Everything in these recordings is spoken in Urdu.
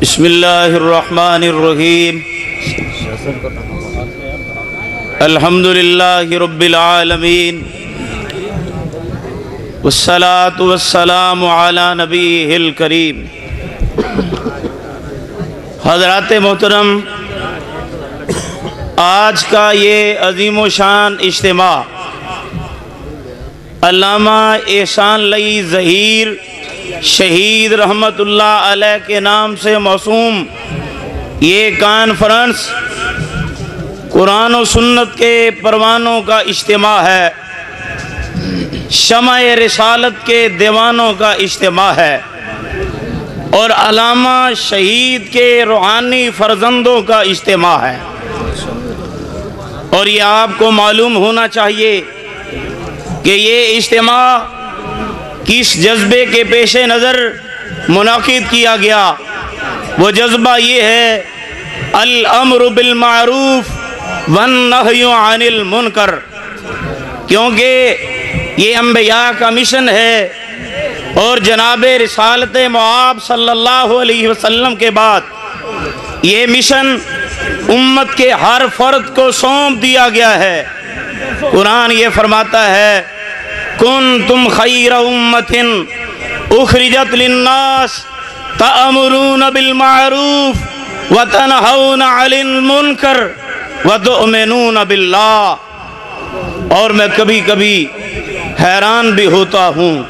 بسم اللہ الرحمن الرحیم الحمدللہ رب العالمین والصلاة والسلام علی نبیہ الکریم۔ حضرات محترم، آج کا یہ عظیم و شان اجتماع علامہ احسان لئی ظہیر شہید رحمت اللہ علیہ کے نام سے موسوم یہ کانفرنس قرآن و سنت کے پروانوں کا اجتماع ہے، شمع رسالت کے دیوانوں کا اجتماع ہے اور علامہ شہید کے روحانی فرزندوں کا اجتماع ہے۔ اور یہ آپ کو معلوم ہونا چاہیے کہ یہ اجتماع کس جذبے کے پیش نظر منعقد کیا گیا۔ وہ جذبہ یہ ہے الامر بالمعروف والنہی عن المنکر، کیونکہ یہ انبیاء کا مشن ہے اور جناب رسالت مآب صلی اللہ علیہ وسلم کے بعد یہ مشن امت کے ہر فرد کو سونپ دیا گیا ہے۔ قرآن یہ فرماتا ہے کنتم خیر امت اخرجت للناس تأمرون بالمعروف وتنہون عن المنکر وتؤمنون باللہ۔ اور میں کبھی کبھی حیران بھی ہوتا ہوں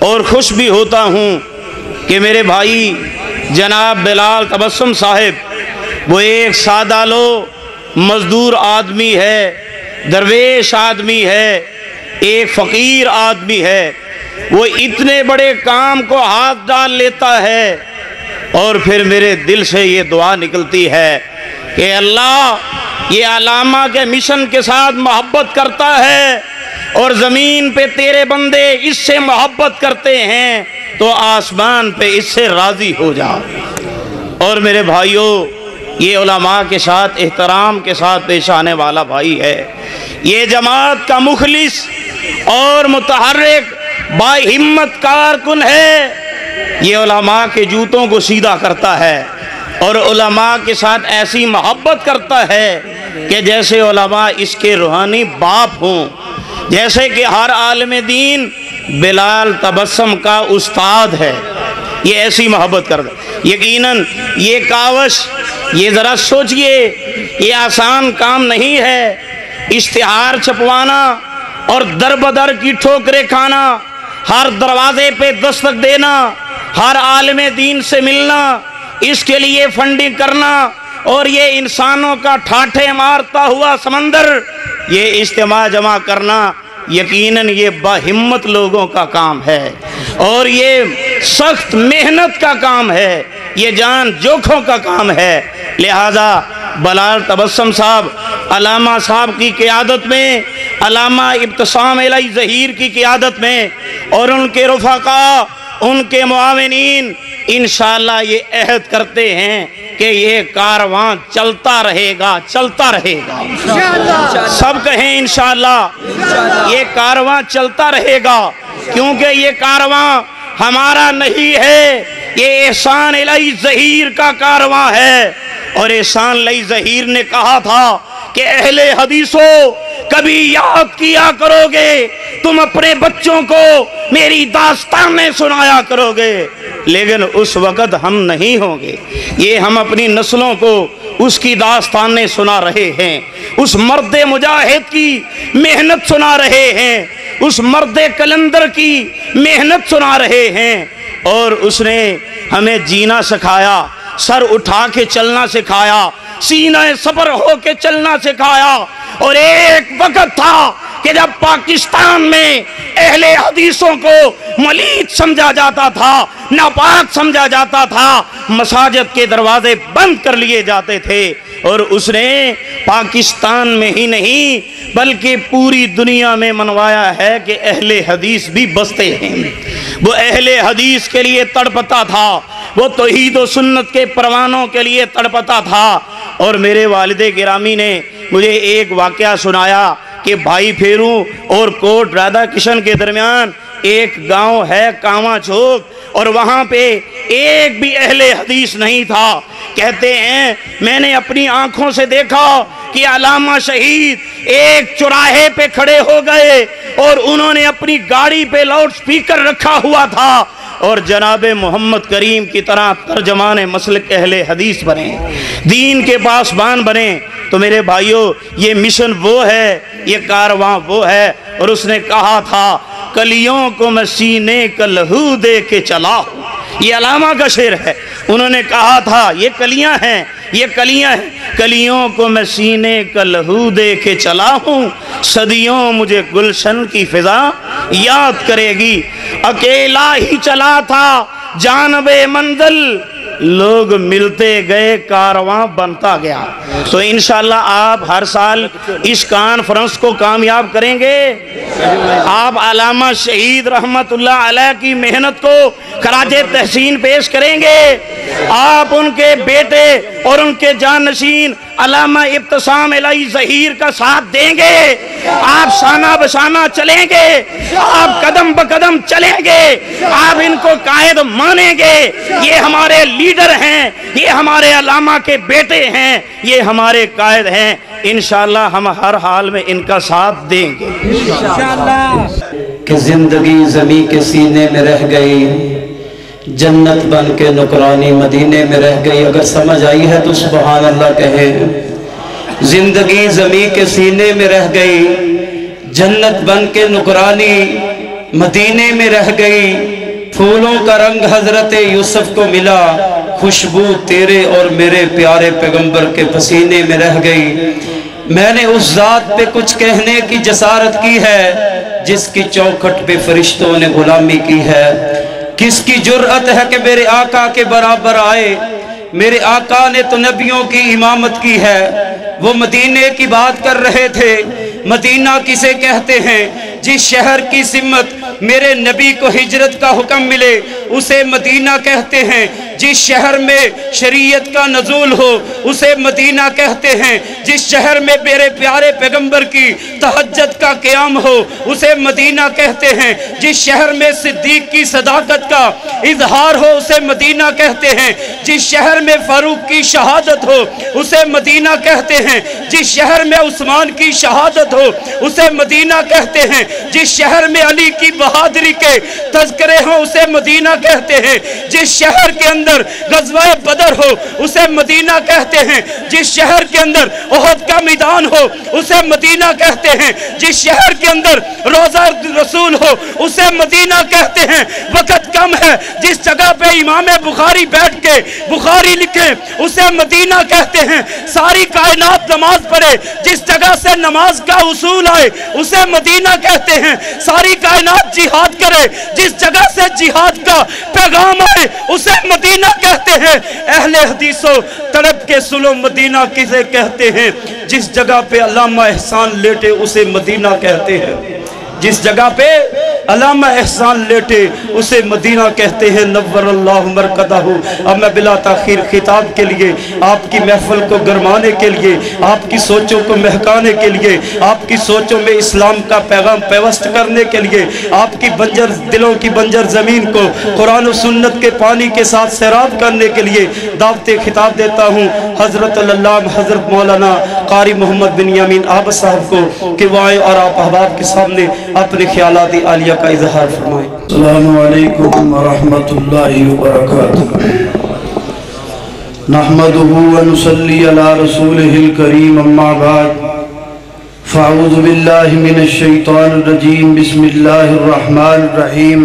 اور خوش بھی ہوتا ہوں کہ میرے بھائی جناب بلال تبسم صاحب وہ ایک سادہ لو مزدور آدمی ہے، درویش آدمی ہے، ایک فقیر آدمی ہے، وہ اتنے بڑے کام کو ہاتھ ڈال لیتا ہے اور پھر میرے دل سے یہ دعا نکلتی ہے کہ اللہ یہ علامہ کے مشن کے ساتھ محبت کرتا ہے اور زمین پہ تیرے بندے اس سے محبت کرتے ہیں تو آسمان پہ اس سے راضی ہو جا۔ اور میرے بھائیوں، یہ علماء کے ساتھ احترام کے ساتھ پیش آنے والا بھائی ہے، یہ جماعت کا مخلص اور متحرک با ہمت کارکن ہے، یہ علماء کے جوتوں کو سیدھا کرتا ہے اور علماء کے ساتھ ایسی محبت کرتا ہے کہ جیسے علماء اس کے روحانی باپ ہوں، جیسے کہ ہر عالم دین بلال تبسم کا استاد ہے، یہ ایسی محبت کرتا ہے۔ یقیناً یہ کاوش، یہ ذرا سوچئے، یہ آسان کام نہیں ہے۔ اشتہار چھپوانا اور در بدر کی ٹھوکریں کھانا، ہر دروازے پہ دستک دینا، ہر عالم دین سے ملنا، اس کے لیے فنڈنگ کرنا اور یہ انسانوں کا ٹھاٹھے مارتا ہوا سمندر یہ اجتماع جمع کرنا، یقیناً یہ باہمت لوگوں کا کام ہے اور یہ سخت محنت کا کام ہے، یہ جان جوکھوں کا کام ہے۔ لہذا بلال تبسم صاحب علامہ صاحب کی قیادت میں، علامہ ابتسام علی ظہیر کی قیادت میں اور ان کے رفقاء، ان کے معاونین انشاءاللہ یہ عہد کرتے ہیں کہ یہ کارواں چلتا رہے گا، چلتا رہے گا۔ سب کہیں انشاءاللہ یہ کارواں چلتا رہے گا، کیونکہ یہ کارواں ہمارا نہیں ہے، یہ احسان علی ظہیر کا کارواں ہے۔ اور احسان علی ظہیر نے کہا تھا کہ اہل حدیثوں کبھی یاد کیا کرو گے، تم اپنے بچوں کو میری داستانیں سنایا کرو گے، لیکن اس وقت ہم نہیں ہوں گے۔ یہ ہم اپنی نسلوں کو اس کی داستانیں سنا رہے ہیں، اس مرد مجاہد کی محنت سنا رہے ہیں، اس مرد کلندر کی محنت سنا رہے ہیں، اور اس نے ہمیں جینا سکھایا، سر اٹھا کے چلنا سکھایا، سینہ صبر ہو کے چلنا سکھایا۔ اور ایک وقت تھا کہ جب پاکستان میں اہل حدیثوں کو ملید سمجھا جاتا تھا، ناپاک سمجھا جاتا تھا، مساجد کے دروازے بند کر لیے جاتے تھے، اور اس نے پاکستان میں ہی نہیں بلکہ پوری دنیا میں منوایا ہے کہ اہل حدیث بھی بستے ہیں۔ وہ اہل حدیث کے لیے تڑپتا تھا، وہ توحید و سنت کے پروانوں کے لیے تڑپتا تھا۔ اور میرے والد گرامی نے مجھے ایک واقعہ سنایا کہ بھائی پھیروں اور کوٹ رادھا کشن کے درمیان ایک گاؤں ہے کانواں چوک، اور وہاں پہ ایک بھی اہل حدیث نہیں تھا۔ کہتے ہیں میں نے اپنی آنکھوں سے دیکھا کہ علامہ شہید ایک چوراہے پہ کھڑے ہو گئے اور انہوں نے اپنی گاڑی پہ لاؤڈ سپیکر رکھا ہوا تھا اور جناب محمد کریم کی طرح ترجمان مسلک اہل حدیث بنے، دین کے پاسبان بنے۔ تو میرے بھائیوں، یہ مشن وہ ہے، یہ کارواں وہ ہے۔ اور اس نے کہا تھا کلیوں کو میں سینے کا لہو دے کے چلا ہوں، یہ علامہ کا شعر ہے۔ انہوں نے کہا تھا یہ کلیاں ہیں، یہ کلیاں ہیں، کلیوں کو میں سینے کا لہو دے کے چلا ہوں، صدیوں مجھے گلشن کی فضا یاد کرے گی۔ اکیلا ہی چلا تھا جانب منزل، لوگ ملتے گئے کارواں بنتا گیا۔ تو انشاءاللہ آپ ہر سال اس کانفرنس کو کامیاب کریں گے، آپ علامہ شہید رحمت اللہ علیہ کی محنت کو خراج تحسین پیش کریں گے، آپ ان کے بیٹے اور ان کے جانشین علامہ ابتسام الہی ظہیر کا ساتھ دیں گے، آپ شانہ بشانہ چلیں گے، آپ قدم بقدم چلیں گے، آپ ان کو قائد مانیں گے۔ یہ ہمارے لیڈر ہیں، یہ ہمارے علامہ کے بیٹے ہیں، یہ ہمارے قائد ہیں۔ انشاءاللہ ہم ہر حال میں ان کا ساتھ دیں گے کہ زندگی زمیں کے سینے میں رہ گئی، جنت بن کے نکرانی مدینے میں رہ گئی۔ اگر سمجھ آئی ہے تو سبحان اللہ کہیں۔ زندگی زمیں کے سینے میں رہ گئی، جنت بن کے نکرانی مدینے میں رہ گئی۔ پھولوں کا رنگ حضرت یوسف کو ملا، خوشبو تیرے اور میرے پیارے پیغمبر کے پسینے میں رہ گئی۔ میں نے اس ذات پہ کچھ کہنے کی جسارت کی ہے جس کی چوکھٹ پہ فرشتوں نے غلامی کی ہے۔ کس کی جرأت ہے کہ میرے آقا کے برابر آئے؟ میرے آقا نے تو نبیوں کی امامت کی ہے۔ وہ مدینے کی بات کر رہے تھے۔ مدینہ کسے کہتے ہیں؟ جس شہر کی سمت میرے نبی کو ہجرت کا حکم ملے اسے مدینہ کہتے ہیں۔ جس شہر میں شریعت کا نزول ہو اسے مدینہ کہتے ہیں۔ جس شہر میں میرے پیارے پیغمبر کی تہجد کا قیام ہو اسے مدینہ کہتے ہیں۔ جس شہر میں صدیق کی صداقت کا اظہار ہو اسے مدینہ کہتے ہیں۔ جس شہر میں فاروق کی شہادت ہو اسے مدینہ کہتے ہیں۔ جس شہر میں عثمان کی شہادت ہو اسے مدینہ کہتے ہیں۔ جس شہر میں علی کی بہادری کے تذکرے ہوں اسے مدینہ کہتے ہیں۔ جس شہر کے اندر غزوہ بدر ہو اسے مدینہ کہتے ہیں۔ جس شہر کے اندر احد کا میدان ہو اسے مدینہ کہتے ہیں۔ جس شہر کے اندر روضہ رسول ہو اسے مدینہ کہتے ہیں۔ وقت کم ہے، جس جگہ پہ امام بخاری بیٹھ کے بخاری لکھیں اسے مدینہ کہتے ہیں۔ ساری کائنات نماز پڑھے، جس جگہ سے نماز کا اصول آئے اسے مدینہ کہتے ہیں۔ ساری کائنات جہاد کرے، جس جگہ سے جہاد کا پیغام آئے اسے مدینہ کہتے ہیں۔ اہل حدیثوں تڑپ کے سنو مدینہ کسے کہتے ہیں؟ جس جگہ پہ علامہ احسان لیٹے اسے مدینہ کہتے ہیں۔ جس جگہ پہ علامہ احسان لیٹے اسے مدینہ کہتے ہیں۔ نور اللہ مرکدہ۔ اب میں بلا تاخیر خطاب کے لیے، آپ کی محفل کو گرمانے کے لیے، آپ کی سوچوں کو مہکانے کے لیے، آپ کی سوچوں میں اسلام کا پیغام پیوست کرنے کے لیے، آپ کی بنجر دلوں کی بنجر زمین کو قرآن و سنت کے پانی کے ساتھ سیراب کرنے کے لیے دعوت خطاب دیتا ہوں حضرت اللہ حضرت مولانا قاری محمد بن یامین آباد صاحب کو کہ وہ آئے اور آپ احباب کے سامنے اپنے خیالات عالیہ کا اظہار فرمائیں۔ السلام علیکم ورحمۃ اللہ وبرکاتہ۔ نحمده ونصلي على رسوله الكريم اما بعد فاعوذ باللہ من الشیطان الرجیم بسم اللہ الرحمن الرحیم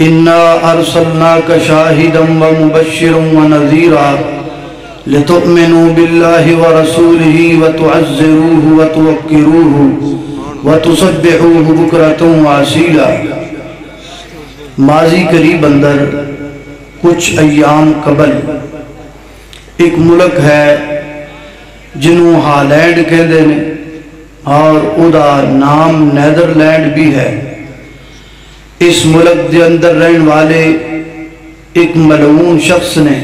انا ارسلناک شاہدا ومبشرا ونذیرا لتؤمنوا باللہ ورسولہ وتعزروہ وتوقروہ وَتُصَبِّحُوهُ بُكْرَةً وَعَصِيلًا۔ ماضی قریب اندر کچھ ایام قبل ایک ملک ہے جنہوں ہالینڈ کہندے نے اور ادا نام نیدرلینڈ بھی ہے۔ اس ملک دے اندر رہن والے ایک ملعون شخص نے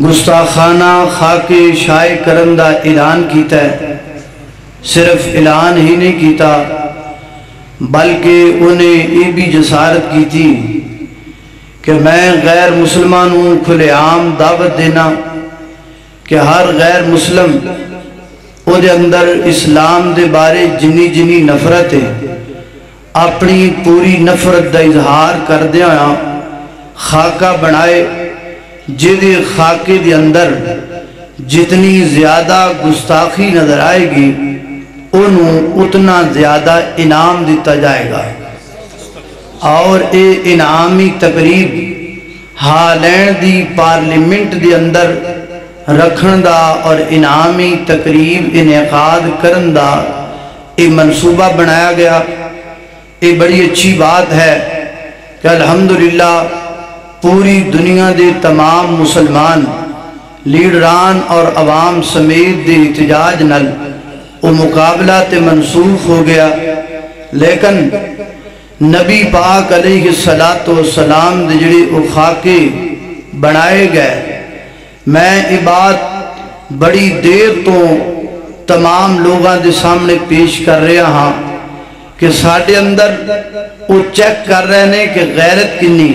گستاخانہ خاک شائع کرندہ اعلان کیتا ہے۔ صرف اعلان ہی نہیں کیتا بلکہ انہیں یہ بھی جسارت کی تھی کہ میں غیر مسلمانوں کھلے عام دعوت دینا کہ ہر غیر مسلم او دے اندر اسلام دے بارے جنی جنی نفرت ہے اپنی پوری نفرت دا اظہار کر دیا خاکہ بنائے جدے خاکے دے اندر جتنی زیادہ گستاخی نظر آئے گی انہوں اتنا زیادہ انعام دیتا جائے گا۔ اور اے انعامی تقریب ہالینڈ دی پارلیمنٹ دے اندر رکھن دا اور انعامی تقریب انعقاد کرن دا یہ منصوبہ بنایا گیا۔ یہ بڑی اچھی بات ہے کہ الحمدللہ پوری دنیا دے تمام مسلمان لیڈران اور عوام سمیت دے احتجاج نل وہ مقابلہ تے منسوخ ہو گیا، لیکن نبی پاک علیہ السلام دے جڑے وہ خاکے بنائے گئے، میں یہ بات بڑی دیر تو تمام لوگاں دے سامنے پیش کر رہا ہاں کہ ساڑھے اندر وہ چیک کر رہے ہیں کہ غیرت کنی،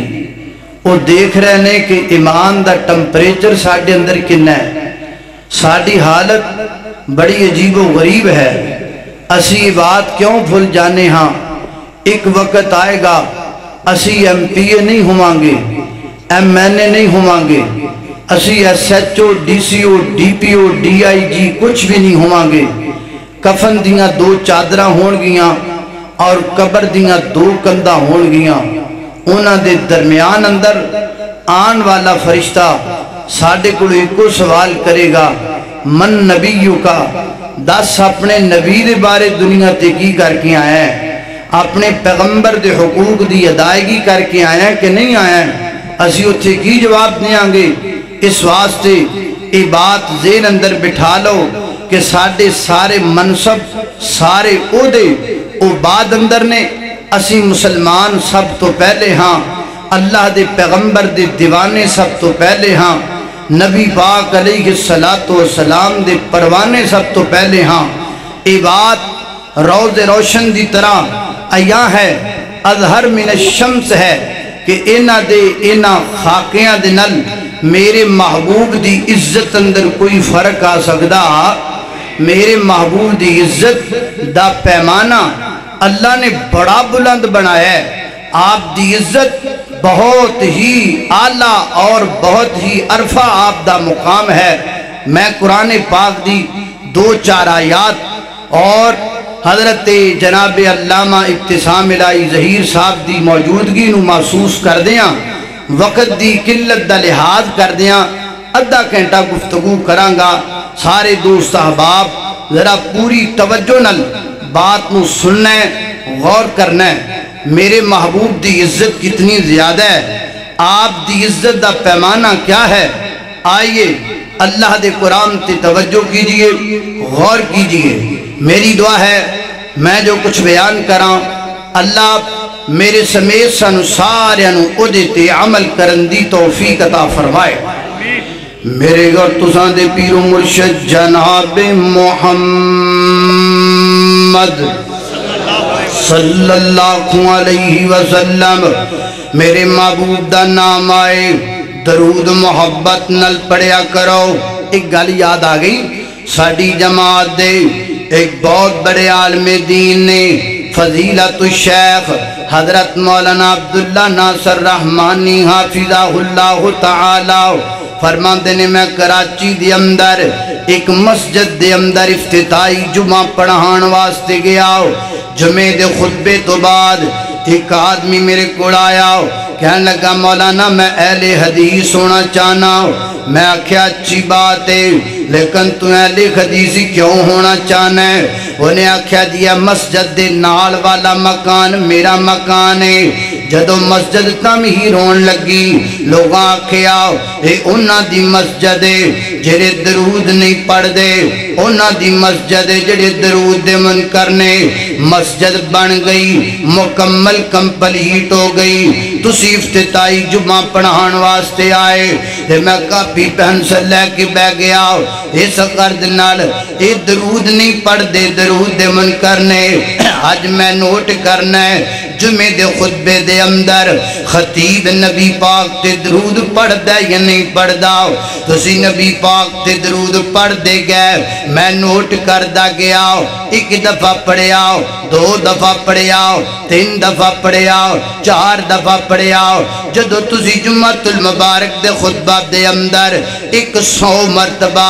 وہ دیکھ رہے ہیں کہ ایمان دا ٹمپریچر ساڑھے اندر کننا ہے۔ ساڑھی حالت بڑی عجیب و غریب ہے، اسی یہ بات کیوں بھول جانے ہاں؟ ایک وقت آئے گا اسی ایم پی اے نہیں ہوں گے، ایم این اے نہیں ہوں گے، اسی S H O D C O D P O D I G کچھ بھی نہیں ہوں گے۔ کفن دیاں دو چادرہ ہون گیاں اور قبر دیاں دو کندہ ہون گیاں، انہاں دے درمیان اندر آن والا فرشتہ ساڑھے کو ایک سوال کرے گا، من نبیوں کا دس اپنے نبی دے بارے دنیا تے کی کر کے آیا ہے، اپنے پیغمبر دے حقوق دی ادائیگی کر کے آیا ہے کہ نہیں آیا ہے؟ اسی اتھے کی جواب دیں آنگے۔ اس واسطے یہ بات ذہن اندر بٹھا لو کہ ساڑھے سارے منصب سارے عہدے او بعد اندر نے، اسی مسلمان سب تو پہلے ہاں، اللہ دے پیغمبر دے دیوانے سب تو پہلے ہاں، نبی پاک علیہ السلام دے پروانے سب تو پہلے ہاں۔ یہ بات روز روشن دی طرح آیا ہے، اظہر من الشمس ہے کہ اینا خاکیاں دے نل میرے محبوب دی عزت اندر کوئی فرق آ سکدا؟ میرے محبوب دی عزت دا پیمانہ اللہ نے بڑا بلند بنایا ہے، آپ دی عزت بہت ہی اعلیٰ اور بہت ہی عرفہ آپ دا مقام ہے۔ میں قرآن پاک دی دو چار آیات اور حضرت جناب علامہ ابتسام الہی ظہیر صاحب دی موجودگی نو محسوس کر دیاں، وقت دی قلت دا لحاظ کر دیاں، ادھا گھنٹہ گفتگو کرانگا۔ سارے دوست احباب ذرا پوری توجہ نل بات نو سننا ہے، غور کرنا ہے۔ میرے محبوب دی عزت کتنی زیادہ ہے، آپ دی عزت دا پیمانہ کیا ہے؟ آئیے اللہ دے قرآن تے توجہ کیجئے، غور کیجئے۔ میری دعا ہے میں جو کچھ بیان کراں اللہ میرے سمیت سانو سارے انو اودے تے عمل کرن دی توفیق عطا فرمائے۔ میرے گھر تساں دے پیر و مرشد جناب محمد صلی اللہ علیہ وسلم، میرے محبوب دا نام آئے درود محبت نل پڑھیا کرو۔ ایک گل یاد آگئی، ساڑھی جماعت دے ایک بہت بڑے عالم دین نے فضیلت الشیخ حضرت مولانا عبداللہ ناصر رحمانی حافظہ اللہ تعالی فرماندے نے میں کراچی دے اندر ایک مسجد دے اندر افتتاحی جمعہ پڑھان واسطے گیا، جمعے دے خطبے تو بعد ایک آدمی میرے کوڑ آیا، کہنے لگا مولانا میں اہل حدیث ہونا چاہنا ہوں۔ میں آکھیا اچھی بات ہے، لیکن تو اہل حدیثی کیوں ہونا چاہنا ہے؟ انہیں آکھیا دیا مسجد دے نال والا مکان میرا مکان ہے۔ جدو مسجد تعمیر ہون لگی لوگ آکھیا اے انہاں دی مسجد ہے جڑے درود نہیں پڑھ دے، انہاں دی مسجد ہے جڑے درود دے منکر نے۔ مسجد بن گئی، مکمل کمپلیٹ ہو گئی، تسی افتتائی جمعہ پڑھان واسطے آئے تے میں کاپی پینسل لے کے بہ گیا اس قرد نال اے درود نہیں پڑھ دے درود دے منکر نے آج میں نوٹ کرنا ہے جمعے دے خطبے دے اندر خطیب نبی پاک تے درود پڑھ دے یا نہیں پڑھ داؤ تسی نبی پاک تے درود پڑھ دے گئے میں نوٹ کردہ گیا ایک دفعہ پڑھے آؤ دو دفعہ پڑھے آؤ تین دفعہ پڑھے آؤ چار دفعہ پڑھے آؤ جدو تسی جمعۃ المبارک دے خطبہ دے اندر 100 مرتبہ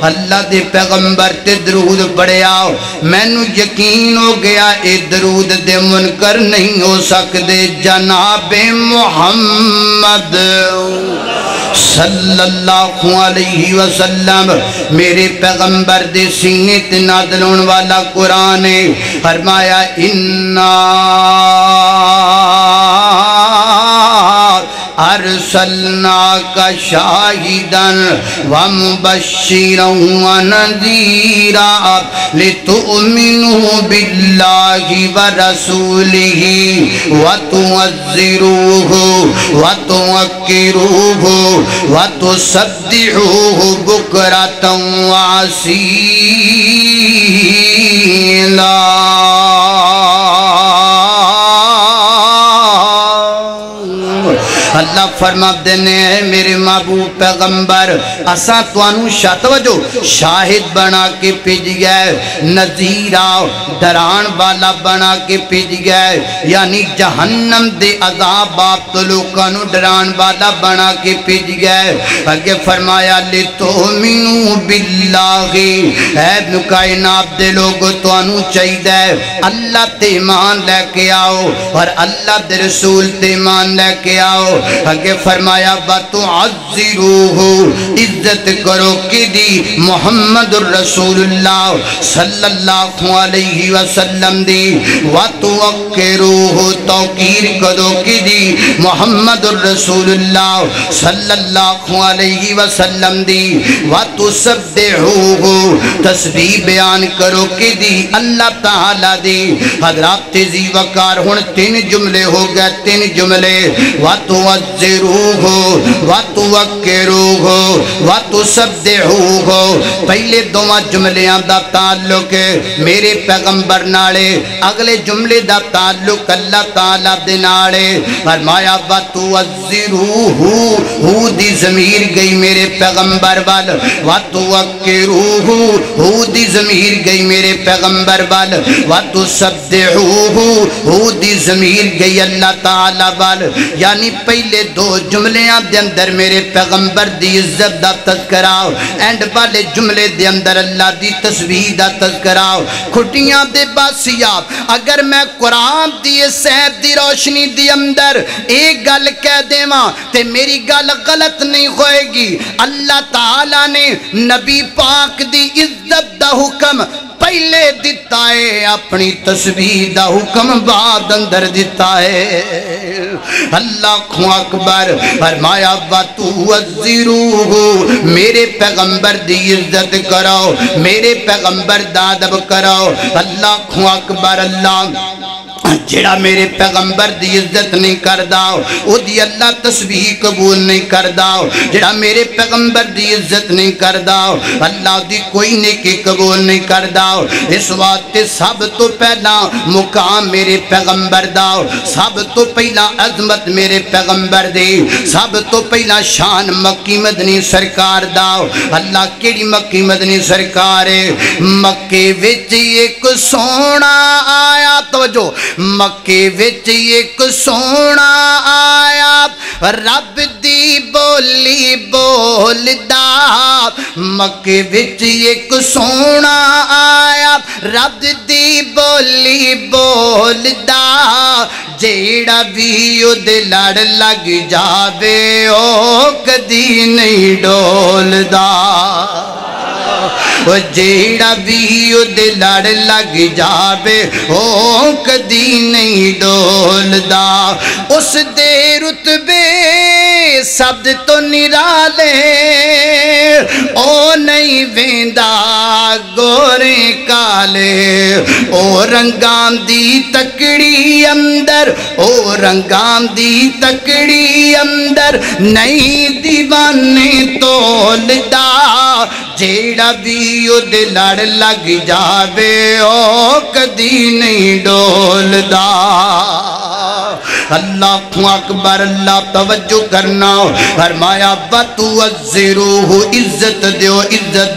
اللہ دے پیغمبر تے درود پڑھے آؤ میں نو یقین ہو گیا اے درود دے منکر نہیں ہو سکتے جناب محمد صلی اللہ علیہ وسلم میرے پیغمبر دے سینے تے نازل ہونے والا قرآن ہے فرمایا اِنَّا أرسلناك شاهدا ومبشرا ونذيرا لتؤمنوا بالله ورسوله وتعزروه وتوقروه وتسبحوه بكرة وأصيلا اللہ فرما دینے ہیں میرے محبوب پیغمبر اساں توانو توجہ شاہد بنا کے پیج گئے نذیرہ ڈران والا بنا کے پیج گئے یعنی جہنم دے عذاب آپ تو لوگانو ڈران والا بنا کے پیج گئے اگر فرمایا لِتُؤْمِنُوا بِاللَّهِ اے کائنات دے لوگو توانو چاہیدہ ہے اللہ تے ایمان لے کے آؤ اور اللہ دے رسول تے ایمان لے کے آؤ اگے فرمایا وَتُعَزِّرُوهُ عزت کرو کی دی محمد الرسول اللہ صلی اللہ علیہ وسلم دی وَتُوَقِّرُوهُ توقیر کرو کی دی محمد الرسول اللہ صلی اللہ علیہ وسلم دی وَتُسَبِّحُوهُ تسبیح بیان کرو کی دی اللہ تعالیٰ دی حضرات تیزی وقار ہن 3 جملے ہو گئے 3 جملے وَتُوَزِّرُوهُ وَتُوَقِّرُوهُ وَتُسَبِّحُوهُ پہلے دوما جملیاں دا تعلق میرے پیغمبر نالے اگلے جملے دا تعلق اللہ تعالیٰ دے نالے فرمایا وَتُوَزِّرُوهُ ہو دی ضمیر گئی میرے پیغمبر وال وَتُوَقِّرُوهُ ہو دی ضمیر گئی میرے پیغمبر وال وَتُسَبِّحُوهُ ہو دی ضمیر گئی اللہ تعالیٰ وال یعنی پہلے 2 جملیاں دے اندر میرے پیغمبر دی عزت دا تذکراؤ اینڈ والے جملے دے اندر اللہ دی تسبیح دا تذکراؤ کھٹیاں دے باسیاب اگر میں قرآن دی صحب دی روشنی دی اندر ایک گل کہہ دے ماں تے میری گل غلط نہیں ہوئے گی اللہ تعالیٰ نے نبی پاک دی عزت دا حکم پہلے دیتا ہے اپنی تسبیح دا حکم بعد اندر دیتا ہے اللہ اکبر فرمایا وَتُوَزِّرُوهُ میرے پیغمبر دی عزت کرو میرے پیغمبر دا ادب کرو اللہ اکبر اللہ جڑا میرے پیغمبر دی عزت نہیں کرداؤ او دی اللہ تسبیح قبول نہیں کرداؤ جڑا میرے پیغمبر دی عزت نہیں کرداؤ اللہ دی کوئی نیکی قبول نہیں کرداؤ اس واسطے سب تو پہلا مقام میرے پیغمبر داؤ سب تو پہلا عظمت میرے پیغمبر دی سب تو پہلا شان مکی مدنی سرکار داؤ اللہ کیڑی مکی مدنی سرکار ہے مکے وچ ایک سونا آیا توجہ مکے وچ ایک سونا آیا رب دی بولی بولدا مکے وچ ایک سونا آیا رب دی بولی بولدا جیڑا بھی او دے لڑ لگ جاوے او کدی نہیں ڈولدا وہ جیڑا بھی اودے لڑ لگ جاوے او کدی نہیں ڈولدا اس دے رتبے سب تو نرالے او نہیں ویندا گورے کالے او رنگام دی تکڑی اندر او رنگام دی تکڑی اندر نہیں دیوانے تولدا جیڑا بھی اودے لڑ لگ جاوے او کدی نہیں ڈولدا اللہ اکبر اللہ توجہ کرنا فرمایا بَتُوَزِّرُوهُ عزت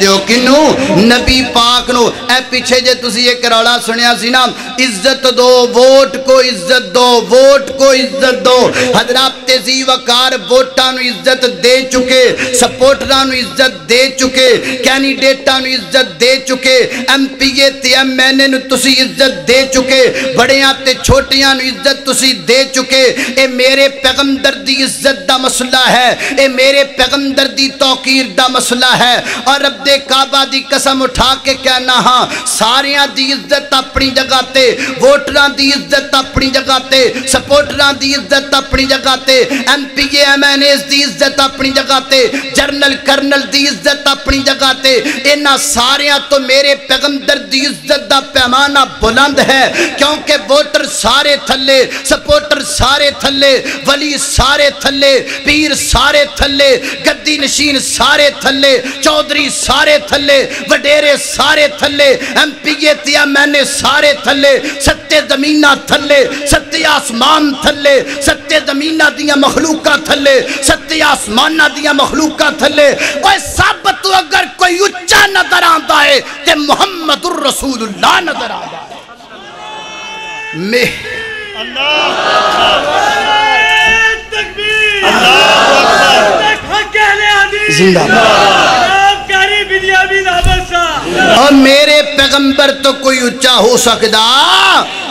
دیو کنو نبی پاک نو اے پیچھے جے تسی ایک رولا سنیا سی نا عزت دو ووٹ کو عزت دو ووٹ کو عزت دو حضرات تیزی وقار ووٹانو عزت دے چکے سپورٹرانو عزت دے چکے کینیڈیٹانو عزت دے چکے ایم پی اے تے ایم این اے نو تسی عزت دے چکے بڑیاں تے چھوٹیاں نو عزت تسی دے چکے اے میرے پیغمبر دی عزت دا مسئلہ ہے اے میرے پیغمبر دی توقیر دا مسئلہ ہے اور رب دے کعبہ دی قسم اٹھا کے کہنا ہاں ساریاں دی عزت اپنی جگہ تے ووٹران دی عزت اپنی جگہ تے سپورٹران دی عزت اپنی جگہ تے M P A M N is the عزت اپنی جگہ تے جرنل کرنل دی عزت اپنی جگہ تے انہاں ساریاں تو میرے پیغمبر دی عزت دا پیمانہ بلند ہے کیونکہ ووٹر سارے تھلے سپورٹر سارے تھلے ولی سارے تھلے پیر سارے تھلے گدی نشین سارے تھلے چودری سارے تھلے وڈیرے سارے تھلے ایم پی اے تیا میں نے سارے تھلے ستے زمینہ تھلے ستے آسمان تھلے ستے زمینہ دیا مخلوقہ تھلے ستے آسمانہ دیا مخلوقہ تھلے اور سب تو اگر کوئی اچھا نظر آتا ہے تے محمد الرسول اللہ نظر آتا ہے میں اور میرے پیغمبر تو کوئی اچھا ہو سکتا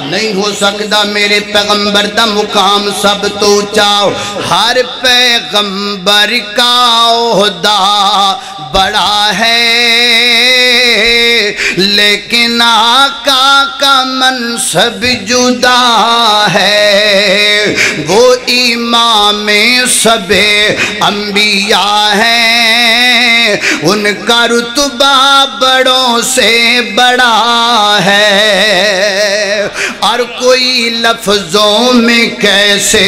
نہیں ہو سکتا میرے پیغمبر دا مقام سب تو اچھا ہر پیغمبر کا عہدہ بڑا ہے لیکن آقا کا منصب جدا ہے وہ امام سب انبیاء ہیں ان کا رتبہ بڑوں سے بڑا ہے اور کوئی لفظوں میں کیسے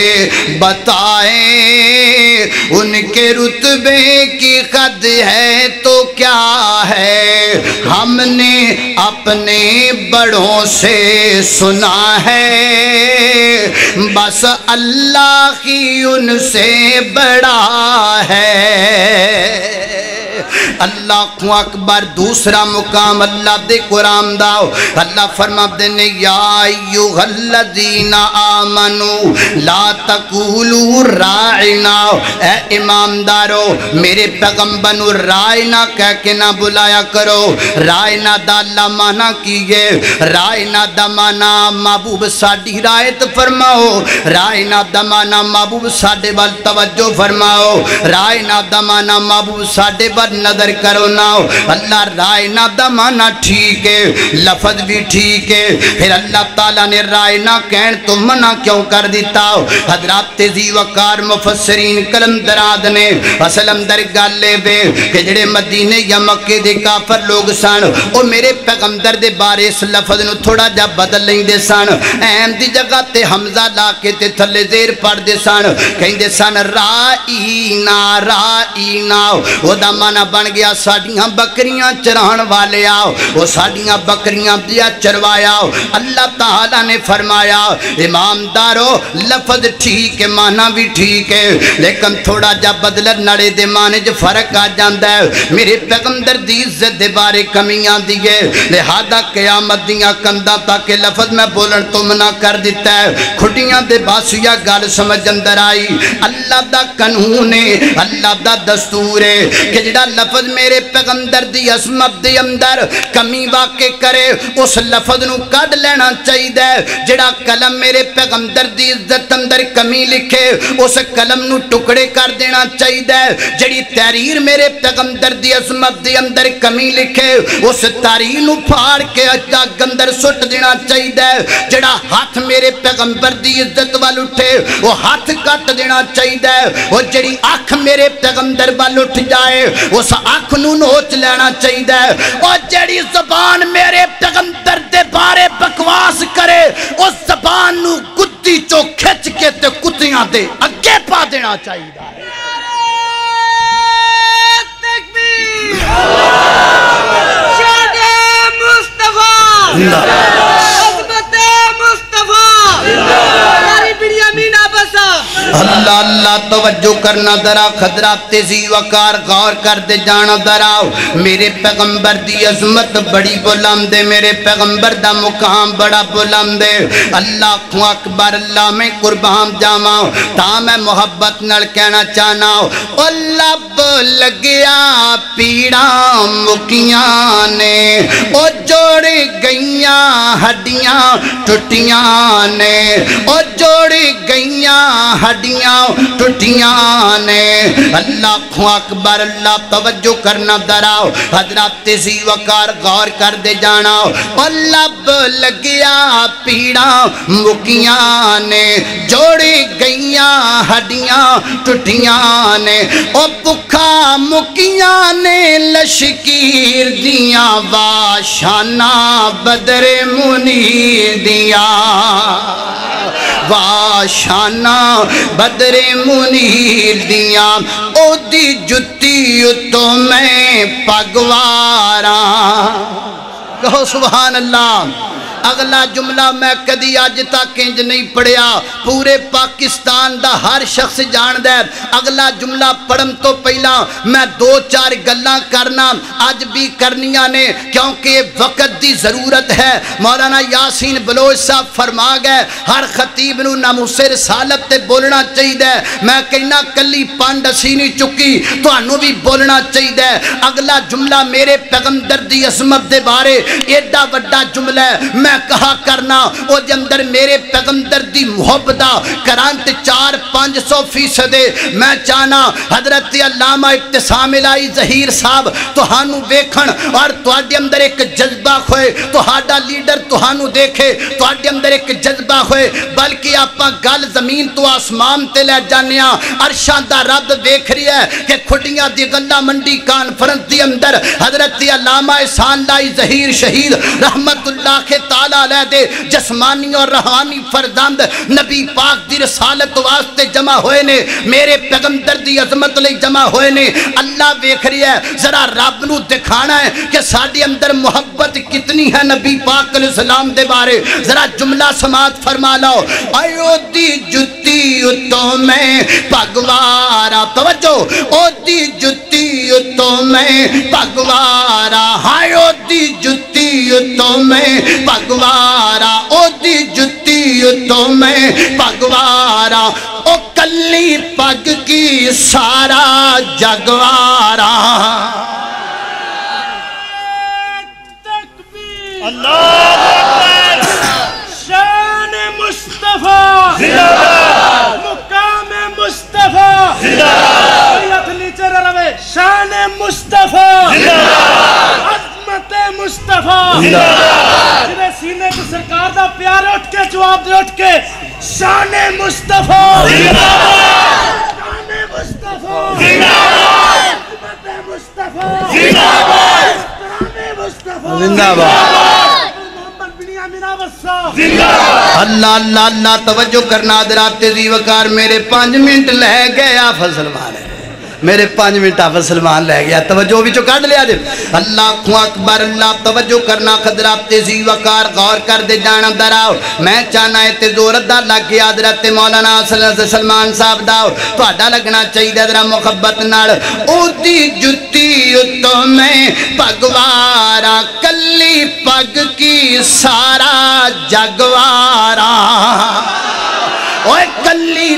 بتائیں ان کے رتبے کی قد ہے تو کیا ہے ہم نے اپنے بڑوں سے سنا ہے بس اللہ ہی ان سے بڑا ہے اللہ اکبر دوسرا مقام اللہ دے قرآن داؤ اللہ فرما دینے یا ایوہ الذین آمنو لا تقولوا رائنا اے امامدارو میرے پیغمبر رائنا کہہ کے نہ بلایا کرو رائنا دا اللہ مانا کیے رائنا دا مانا محبوب ساڑھی رائت فرماؤ رائنا دا مانا محبوب ساڑھے وال توجہ فرماؤ رائنا دا مانا محبوب ساڑھے وال نظر کرو ناؤ اللہ رائنا دا مانا ٹھیک ہے لفظ بھی ٹھیک ہے پھر اللہ تعالیٰ نے رائنا کہن تو منع کیوں کر دیتا حضرات تیزی وقار مفسرین کلم دراد نے اسلم در گالے بے کہ جڑے مدینے یا مکہ دے کافر لوگ سان او میرے پیغمبر دے بارے اس لفظ نو تھوڑا جا بدل لیں دے سان اہم دی جگہ تے حمزہ لا کے تے تھلے زیر پڑھ دے سان کہیں دے سان رائینا رائینا او دا مانا بن گیا ساڑیاں بکریاں چران والے آؤ وہ ساڑیاں بکریاں دیا چروایا اللہ تعالیٰ نے فرمایا امامدارو لفظ ٹھیک ہے معنی بھی ٹھیک ہے لیکن تھوڑا جا بدلت نڑے دے معنی جو فرق آ جاندہ ہے میرے پیغمبر دی عزت دے بارے کمیاں دیئے لہذا قیامت دیاں کندہ تاکہ لفظ میں بولن تو منع کر دیتا ہے کھٹیاں دے باسیا گال سمجھ اندر آئی اللہ دا قانون ہے اللہ دا دستور ہے کہ جڑا لفظ لفظ میرے پیغمبر دی عظمت دے اندر کمی واقع کرے اس لفظ نو کڈ لینا چاہیے جڑا قلم میرے پیغمبر دی عزت اندر کمی لکھے اس قلم نو ٹکڑے کر دینا چاہیے جڑی تحریر میرے پیغمبر دی عظمت دے اندر کمی لکھے اس تحریر نو پھاڑ کے اگ اندر سٹ دینا چاہیے جڑا ہاتھ میرے پیغمبر دی عزت وال اٹھے وہ ہاتھ کٹ دینا چاہیے وہ جڑی اکھ میرے پیغمبر وال اٹھ جائے اس اکھ نو نوچ لینا چاہیے اور جڑی زبان میرے پیغمبر دے بارے بکواس کرے اس زبان نو کتی چو کھچ کے تے کتیاں دے اگے پا دینا چاہیے تکبیر شان مصطفیٰ عظمت مصطفیٰ ہماری بنیامین آبسا اللہ اللہ توجہ کرنا درا خضرات تیزی وقار غور کر دے جانا درا میرے پیغمبر دی عظمت بڑی بلند ہے میرے پیغمبر دا مقام بڑا بلند ہے اللہ کو اکبر اللہ میں قربان جاما تا میں محبت نال کہنا چاہنا او لب لگیا پیڑا مکیاں نے او جوڑ گئیاں ہڈیاں ٹوٹیاں نے او جوڑ گئیاں ہڈیاں ٹوٹیاں نے اللہ کو اکبر اللہ توجہ کرنا دراؤ حضرات تیزی وقار غور کر دے جانا او لب لگیا پیڑا مکیاں نے جوڑی گئیاں ہڈیاں ٹوٹیاں نے او پکھا مکیاں نے لشکیر دیاں واشانہ بدر منیر دیاں واشانہ بدر منیر دیاں او دی جتی تو میں پگوارا کہو سبحان اللہ اگلا جملہ میں کدی آج تک انج نہیں پڑھیا پورے پاکستان دا ہر شخص جان دے اگلا جملہ پڑھن تو پہلا میں دو چار گلاں کرنا آج بھی کرنیاں نے کیونکہ وقت دی ضرورت ہے مولانا یاسین بلوچ صاحب فرما گئے ہر خطیب نو ناموس رسالت تے بولنا چاہیے میں کہنا کلی پانڈ اسی نہیں چکی تو انو بھی بولنا چاہیے اگلا جملہ میرے پیغمبر دی عظمت دے بارے ایڈا وڈا جملہ ہے میں کہا کرنا او دے اندر میرے پیغمبر دی محبتہ کرانت 400-500% میں چاہنا حضرت علامہ ابتسام الہی ظہیر صاحب توہانو ویکھن اور توہاڈے اندر ایک جذبہ ہوئے توہاڈا لیڈر توہانو دیکھے توہاڈے اندر ایک جذبہ ہوئے بلکہ آپاں گل زمین تو آسمان تے لے جانیاں عرشاں دا رب دیکھ رہی ہے کہ کھڑیاں دی غلہ منڈی کانفرنس دی اندر حضرت علامہ احسان الہی ظہیر شہید رحمت اللہ کے تعالیٰ علیہ دے جسمانی اور روحانی فرزند نبی پاک دی رسالت واسطے جمع ہوئے نے میرے پیغمبر دی عظمت لئی جمع ہوئے نے اللہ دیکھ رہی ہے ذرا رب نو دکھانا ہے کہ ساڈے اندر محبت کتنی ہے نبی پاک علیہ السلام دے بارے ذرا جملہ سماعت فرما لو ایو دی جتی تو میں پگوارا توجہ او دی جتی تو میں پگوارا ہائیو دی جتی تو میں پگوارا او دی جتی تو میں پگوارا او کلی پگ کی سارا جگوارا اللہ اکبر شان مصطفیٰ زندہ باد مقام مصطفیٰ زندہ باد یہ نیچے روے شان مصطفیٰ زندہ باد عظمت مصطفیٰ زندہ باد جنہیں سینے کی سرکار دا پیار اٹھ کے جواب دے اٹھ کے شان مصطفیٰ زندہ باد شان مصطفیٰ زندہ باد عظمت مصطفیٰ زندہ باد احترام مصطفیٰ زندہ باد اللہ اللہ اللہ توجہ کرنا حضرات تیزی وقار میرے 5 منٹ لے گئے آفت سلمان ہے میرے 5 منٹ آفت سلمان لے گیا توجہ بھی چکا لیا دے اللہ کو اکبر اللہ توجہ کرنا حضرات تیزی وقار غور کر دے جانا دراؤ میں چاہنا ہے تے زور دا لگ گیا حضرت مولانا سلمان صاحب داؤ تو اڈا لگنا چاہیے حضرت محبت نال او دی جتی تو میں پگوارا کلی پگ کی سارا جگوارا اوے کلی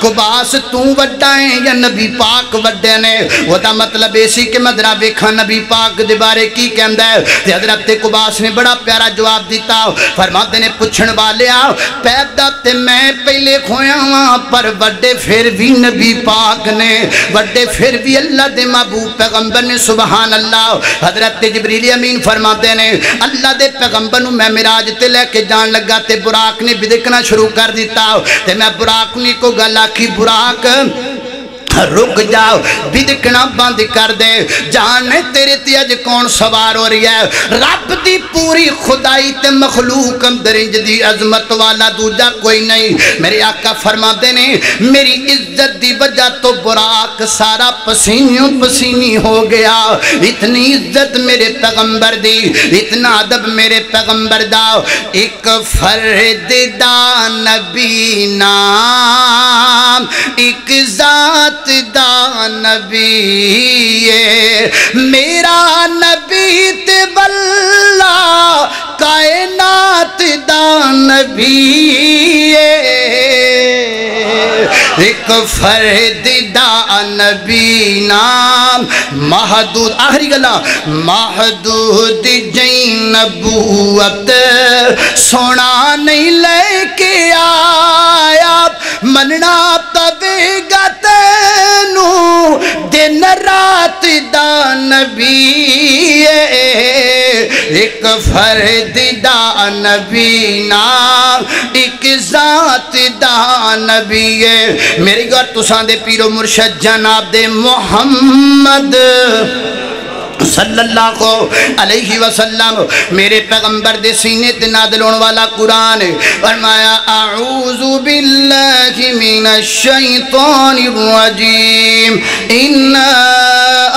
قباس تو وڈا ہے یا نبی پاک وڈے نے؟ وہ دا مطلب ایسی کہ مدرہ ویکھا نبی پاک دے بارے کی کہندہ ہے؟ تے حضرت قباس نے بڑا پیارا جواب دیتا، فرماتے نے پچھن والے آؤ پیدا تے میں پہلے کھویا ہاں پر وڈے پھر بھی نبی پاک نے، وڈے پھر بھی اللہ دے محبوب پیغمبر نے۔ سبحان اللہ۔ حضرت جبریل امین فرماتے نے اللہ دے پیغمبر نو میں معراج تے لے کے جان لگا تے براق نے بدکنا شروع کر دیتا تے میں براق نے کو گل آکھی براق رک جاؤ بدکنا بند کر دے، جان تیرے تے اج کون سوار ہو رہی ہے؟ رب دی پوری خدائی تے مخلوق اندر انج دی عظمت والا دوجا کوئی نہیں۔ میرے آقا فرماتے نے میری عزت دی وجہ تو براق سارا پسینیوں پسینی ہو گیا، اتنی عزت میرے پیغمبر دی، اتنا ادب میرے پیغمبر دا۔ ایک فرد دا نبی نام، ایک ذات دا نبی میرا نبی تے واللہ کائنات دا نبی ایک فرد دا نبی نام محدود، آخری گلا محدود جین نبوت سونا نہیں لے کے آیا، مننا پوے گا تینو دن رات دا نبی ایک فرد دا نبی نام، ایک ذات دا نبی میری گھر تساں دے پیرو مرشد جناب دے محمد صلی اللہ علیہ وسلم میرے پیغمبر دے سینے تے نازل ہونے والا قرآن فرمایا اعوذ باللہ من الشیطان الرجیم انا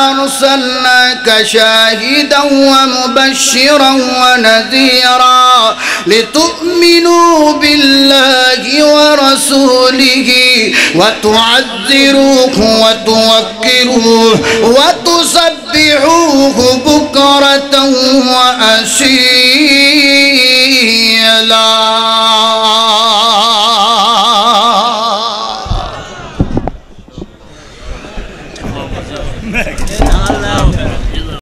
ارسلناک شاہدا ومبشرا ونذیرا لتؤمنوا باللہ ورسولہ وتعذروه وتوکروه وتسبحوه بكرة وأصيلا